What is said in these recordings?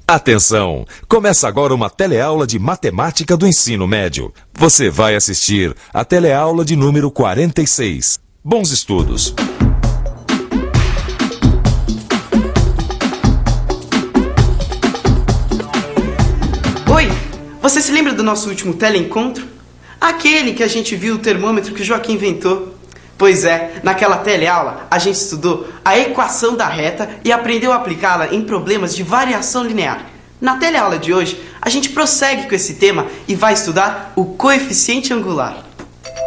Atenção! Começa agora uma teleaula de matemática do ensino médio. Você vai assistir a teleaula de número 46. Bons estudos! Oi! Você se lembra do nosso último teleencontro? Aquele que a gente viu o termômetro que o Joaquim inventou. Pois é, naquela teleaula a gente estudou a equação da reta e aprendeu a aplicá-la em problemas de variação linear. Na teleaula de hoje, a gente prossegue com esse tema e vai estudar o coeficiente angular.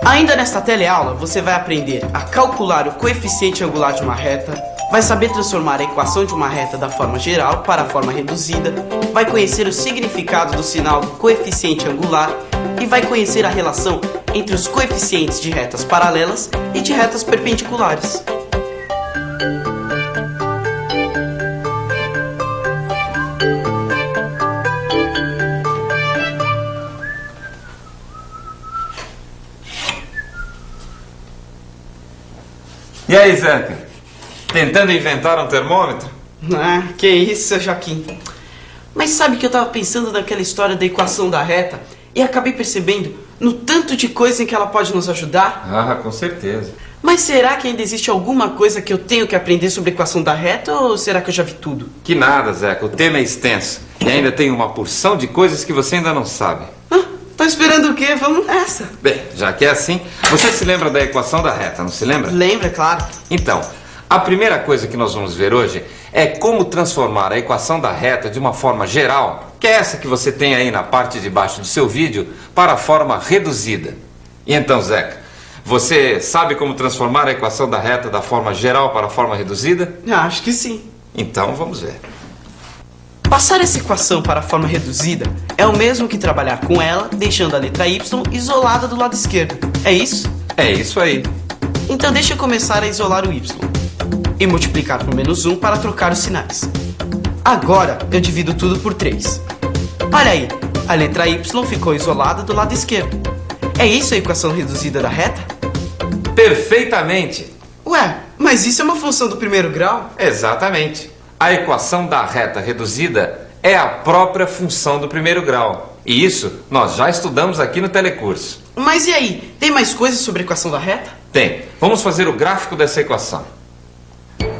Ainda nesta teleaula, você vai aprender a calcular o coeficiente angular de uma reta, vai saber transformar a equação de uma reta da forma geral para a forma reduzida, vai conhecer o significado do sinal do coeficiente angular e vai conhecer a relação entre os coeficientes de retas paralelas e de retas perpendiculares. E aí, Zeca? Tentando inventar um termômetro? Ah, que isso, seu Joaquim. Mas sabe que eu tava pensando naquela história da equação da reta e acabei percebendo no tanto de coisa em que ela pode nos ajudar? Ah, com certeza. Mas será que ainda existe alguma coisa que eu tenho que aprender sobre a equação da reta ou será que eu já vi tudo? Que nada, Zeca. O tema é extenso. E ainda tem uma porção de coisas que você ainda não sabe. Tô esperando o quê? Vamos nessa. Bem, já que é assim, você se lembra da equação da reta, não se lembra? Lembra, claro. Então, a primeira coisa que nós vamos ver hoje é como transformar a equação da reta de uma forma geral, que é essa que você tem aí na parte de baixo do seu vídeo, para a forma reduzida. E então, Zeca, você sabe como transformar a equação da reta da forma geral para a forma reduzida? Acho que sim. Então, vamos ver. Passar essa equação para a forma reduzida é o mesmo que trabalhar com ela, deixando a letra y isolada do lado esquerdo. É isso? É isso aí. Então deixa eu começar a isolar o y e multiplicar por -1 para trocar os sinais. Agora eu divido tudo por 3. Olha aí, a letra y ficou isolada do lado esquerdo. É isso a equação reduzida da reta? Perfeitamente. Ué, mas isso é uma função do primeiro grau? Exatamente. A equação da reta reduzida é a própria função do primeiro grau. E isso nós já estudamos aqui no telecurso. Mas e aí, tem mais coisas sobre a equação da reta? Tem. Vamos fazer o gráfico dessa equação.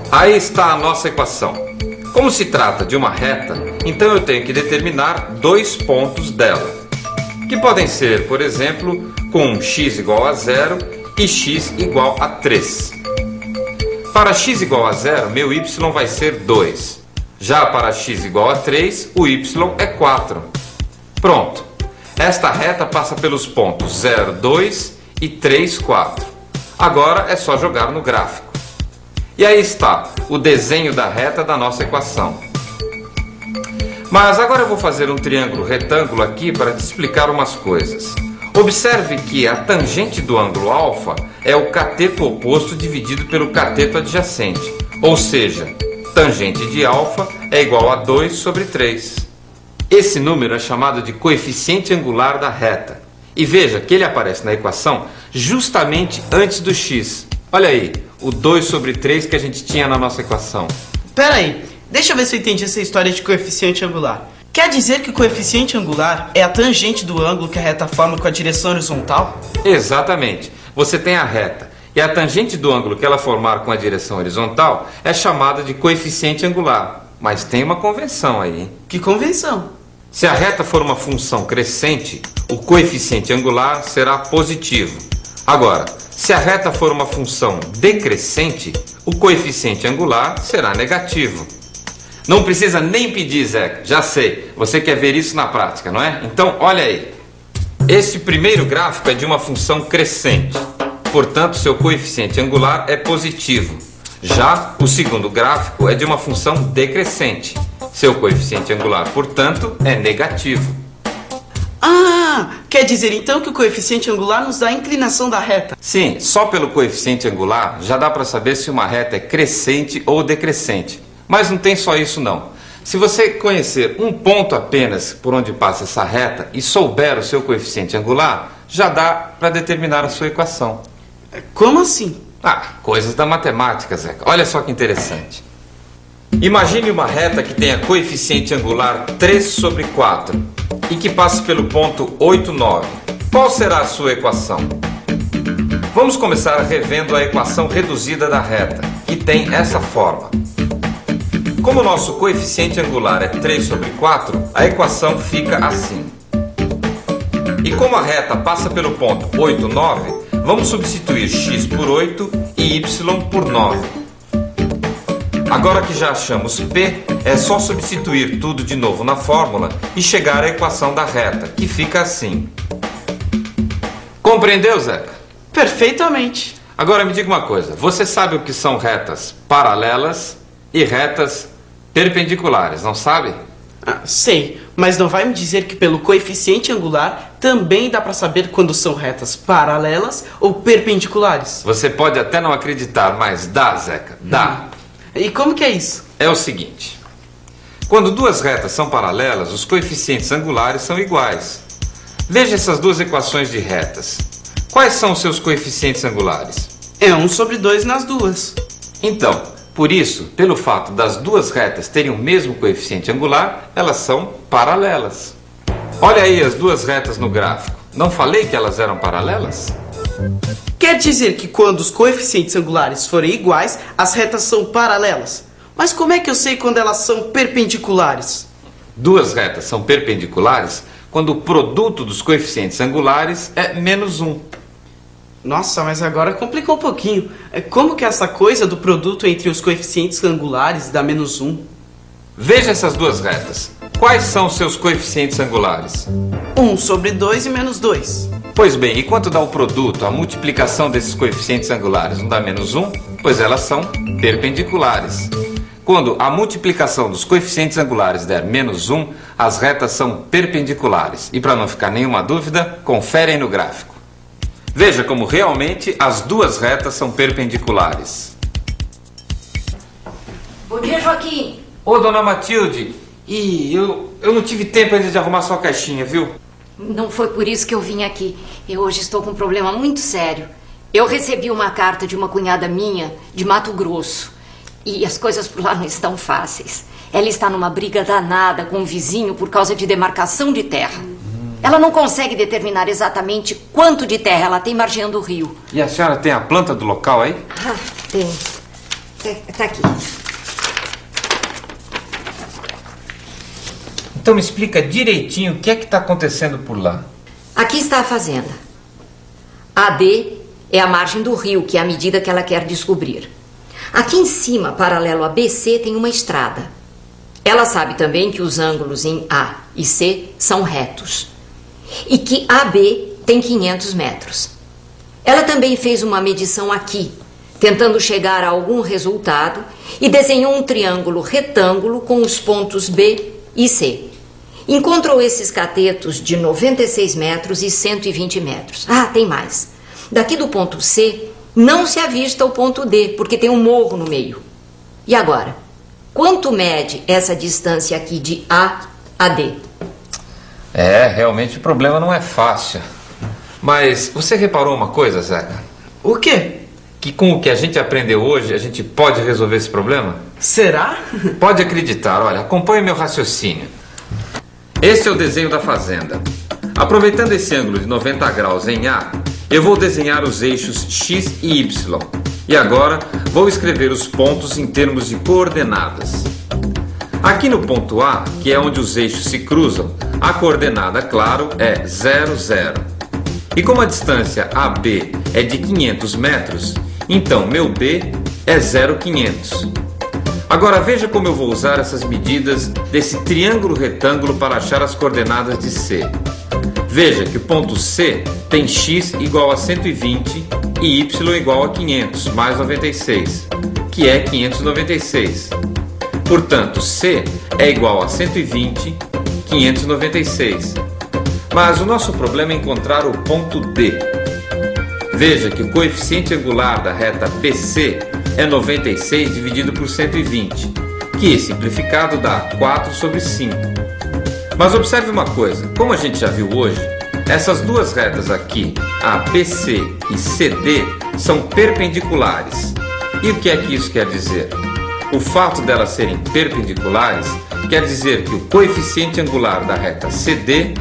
Aí está a nossa equação. Como se trata de uma reta, então eu tenho que determinar 2 pontos dela, que podem ser, por exemplo, com x igual a 0 e x igual a 3. Para x igual a 0, meu y vai ser 2. Já para x igual a 3, o y é 4. Pronto. Esta reta passa pelos pontos 0, 2 e 3, 4. Agora é só jogar no gráfico. E aí está o desenho da reta da nossa equação. Mas agora eu vou fazer um triângulo retângulo aqui para te explicar umas coisas. Observe que a tangente do ângulo alfa é o cateto oposto dividido pelo cateto adjacente. Ou seja, tangente de alfa é igual a 2 sobre 3. Esse número é chamado de coeficiente angular da reta. E veja que ele aparece na equação justamente antes do x. Olha aí, o 2 sobre 3 que a gente tinha na nossa equação. Pera aí, deixa eu ver se eu entendi essa história de coeficiente angular. Quer dizer que o coeficiente angular é a tangente do ângulo que a reta forma com a direção horizontal? Exatamente. Você tem a reta. E a tangente do ângulo que ela formar com a direção horizontal é chamada de coeficiente angular. Mas tem uma convenção aí, hein? Que convenção? Se a reta for uma função crescente, o coeficiente angular será positivo. Agora, se a reta for uma função decrescente, o coeficiente angular será negativo. Não precisa nem pedir, Zeca. Já sei. Você quer ver isso na prática, não é? Então, olha aí. Este primeiro gráfico é de uma função crescente. Portanto, seu coeficiente angular é positivo. Já o segundo gráfico é de uma função decrescente. Seu coeficiente angular, portanto, é negativo. Ah, quer dizer então que o coeficiente angular nos dá a inclinação da reta? Sim, só pelo coeficiente angular já dá para saber se uma reta é crescente ou decrescente. Mas não tem só isso não. Se você conhecer um ponto apenas por onde passa essa reta e souber o seu coeficiente angular, já dá para determinar a sua equação. Como assim? Coisas da matemática, Zeca. Olha só que interessante. Imagine uma reta que tenha coeficiente angular 3 sobre 4 e que passe pelo ponto 8, 9. Qual será a sua equação? Vamos começar revendo a equação reduzida da reta, que tem essa forma. Como o nosso coeficiente angular é 3 sobre 4, a equação fica assim. E como a reta passa pelo ponto 8, 9, vamos substituir x por 8 e y por 9. Agora que já achamos P, é só substituir tudo de novo na fórmula e chegar à equação da reta, que fica assim. Compreendeu, Zeca? Perfeitamente. Agora me diga uma coisa, você sabe o que são retas paralelas e retas perpendiculares, não sabe? Sei, mas não vai me dizer que pelo coeficiente angular também dá para saber quando são retas paralelas ou perpendiculares? Você pode até não acreditar, mas dá, Zeca, dá. E como que é isso? É o seguinte, quando duas retas são paralelas, os coeficientes angulares são iguais. Veja essas duas equações de retas. Quais são os seus coeficientes angulares? É 1 sobre 2 nas duas. Então, por isso, pelo fato das duas retas terem o mesmo coeficiente angular, elas são paralelas. Olha aí as duas retas no gráfico. Não falei que elas eram paralelas? Quer dizer que quando os coeficientes angulares forem iguais, as retas são paralelas. Mas como é que eu sei quando elas são perpendiculares? Duas retas são perpendiculares quando o produto dos coeficientes angulares é menos 1. Nossa, mas agora complicou um pouquinho. Como que é essa coisa do produto entre os coeficientes angulares dá menos 1? Veja essas duas retas. Quais são os seus coeficientes angulares? 1 sobre 2 e menos 2. Pois bem, e quanto dá o produto, a multiplicação desses coeficientes angulares? Não dá menos 1? Pois elas são perpendiculares. Quando a multiplicação dos coeficientes angulares der menos 1, as retas são perpendiculares. E para não ficar nenhuma dúvida, confere aí no gráfico. Veja como realmente as duas retas são perpendiculares. Bom dia, Joaquim. Ô, dona Matilde, eu não tive tempo ainda de arrumar sua caixinha, viu? Não foi por isso que eu vim aqui. Eu hoje estou com um problema muito sério. Eu recebi uma carta de uma cunhada minha de Mato Grosso. E as coisas por lá não estão fáceis. Ela está numa briga danada com o vizinho por causa de demarcação de terra. Ela não consegue determinar exatamente quanto de terra ela tem margeando o rio. E a senhora tem a planta do local aí? Ah, tem. Tá aqui. Então me explica direitinho o que é que está acontecendo por lá. Aqui está a fazenda. AD é a margem do rio, que é a medida que ela quer descobrir. Aqui em cima, paralelo a BC, tem uma estrada. Ela sabe também que os ângulos em A e C são retos. E que AB tem 500 metros. Ela também fez uma medição aqui, tentando chegar a algum resultado, e desenhou um triângulo retângulo com os pontos B e C. Encontrou esses catetos de 96 metros e 120 metros. Ah, tem mais. Daqui do ponto C, não se avista o ponto D, porque tem um morro no meio. E agora? Quanto mede essa distância aqui de A a D? Realmente o problema não é fácil. Mas você reparou uma coisa, Zeca? O quê? Que com o que a gente aprendeu hoje, a gente pode resolver esse problema? Será? Pode acreditar, olha, acompanhe meu raciocínio. Este é o desenho da fazenda. Aproveitando esse ângulo de 90 graus em A, eu vou desenhar os eixos X e Y. E agora vou escrever os pontos em termos de coordenadas. Aqui no ponto A, que é onde os eixos se cruzam, a coordenada, claro, é 0, 0. E como a distância AB é de 500 metros, então meu B é 0,500. Agora veja como eu vou usar essas medidas desse triângulo retângulo para achar as coordenadas de C. Veja que o ponto C tem x igual a 120 e y igual a 500 mais 96, que é 596. Portanto, C é igual a 120, 596. Mas o nosso problema é encontrar o ponto D. Veja que o coeficiente angular da reta BC é 96 dividido por 120, que simplificado dá 4 sobre 5. Mas observe uma coisa, como a gente já viu hoje, essas duas retas aqui, a BC e CD, são perpendiculares. E o que é que isso quer dizer? O fato delas serem perpendiculares quer dizer que o coeficiente angular da reta CD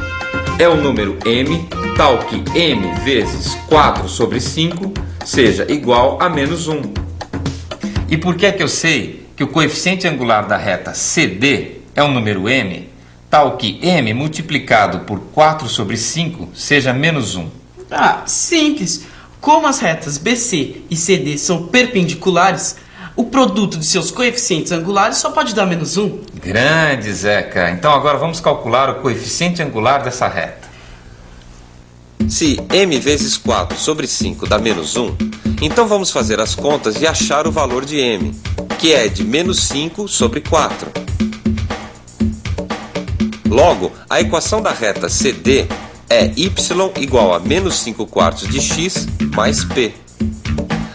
é o número m, tal que m vezes 4 sobre 5 seja igual a menos 1. E por que é que eu sei que o coeficiente angular da reta CD é o número m, tal que m multiplicado por 4 sobre 5 seja menos 1? Ah, simples. Como as retas BC e CD são perpendiculares, o produto de seus coeficientes angulares só pode dar menos 1. Grande, Zeca. Então agora vamos calcular o coeficiente angular dessa reta. Se m vezes 4 sobre 5 dá menos 1, então vamos fazer as contas e achar o valor de m, que é de menos 5 sobre 4. Logo, a equação da reta CD é y igual a menos 5 quartos de x mais p.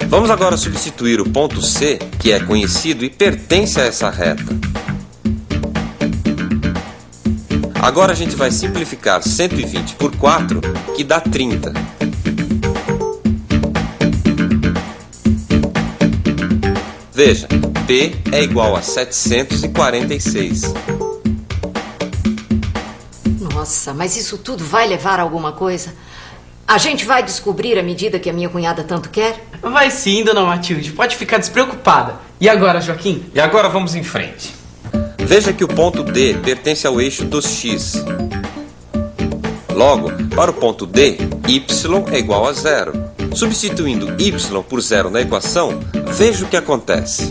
Vamos agora substituir o ponto C, que é conhecido e pertence a essa reta. Agora a gente vai simplificar 120 por 4, que dá 30. Veja, P é igual a 746. Nossa, mas isso tudo vai levar a alguma coisa? A gente vai descobrir à medida que a minha cunhada tanto quer? Vai sim, dona Matilde. Pode ficar despreocupada. E agora, Joaquim? E agora vamos em frente. Veja que o ponto D pertence ao eixo dos x. Logo, para o ponto D, y é igual a 0. Substituindo y por 0 na equação, veja o que acontece.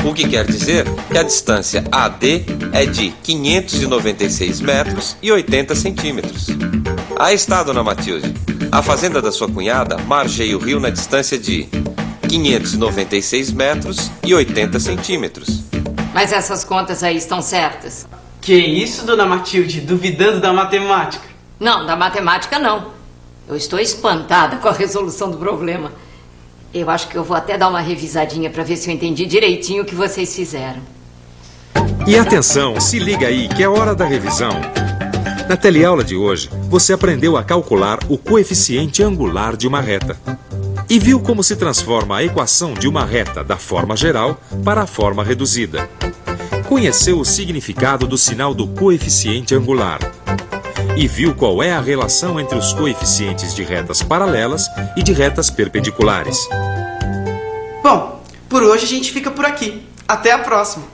O que quer dizer que a distância AD é de 596 metros e 80 centímetros. Aí está, dona Matilde. A fazenda da sua cunhada margeia o rio na distância de 596 metros e 80 centímetros. Mas essas contas aí estão certas? Que isso, dona Matilde? Duvidando da matemática? Não, da matemática não. Eu estou espantada com a resolução do problema. Eu acho que eu vou até dar uma revisadinha para ver se eu entendi direitinho o que vocês fizeram. E atenção, se liga aí que é hora da revisão. Na teleaula de hoje, você aprendeu a calcular o coeficiente angular de uma reta. E viu como se transforma a equação de uma reta da forma geral para a forma reduzida. Conheceu o significado do sinal do coeficiente angular. E viu qual é a relação entre os coeficientes de retas paralelas e de retas perpendiculares. Bom, por hoje a gente fica por aqui. Até a próxima.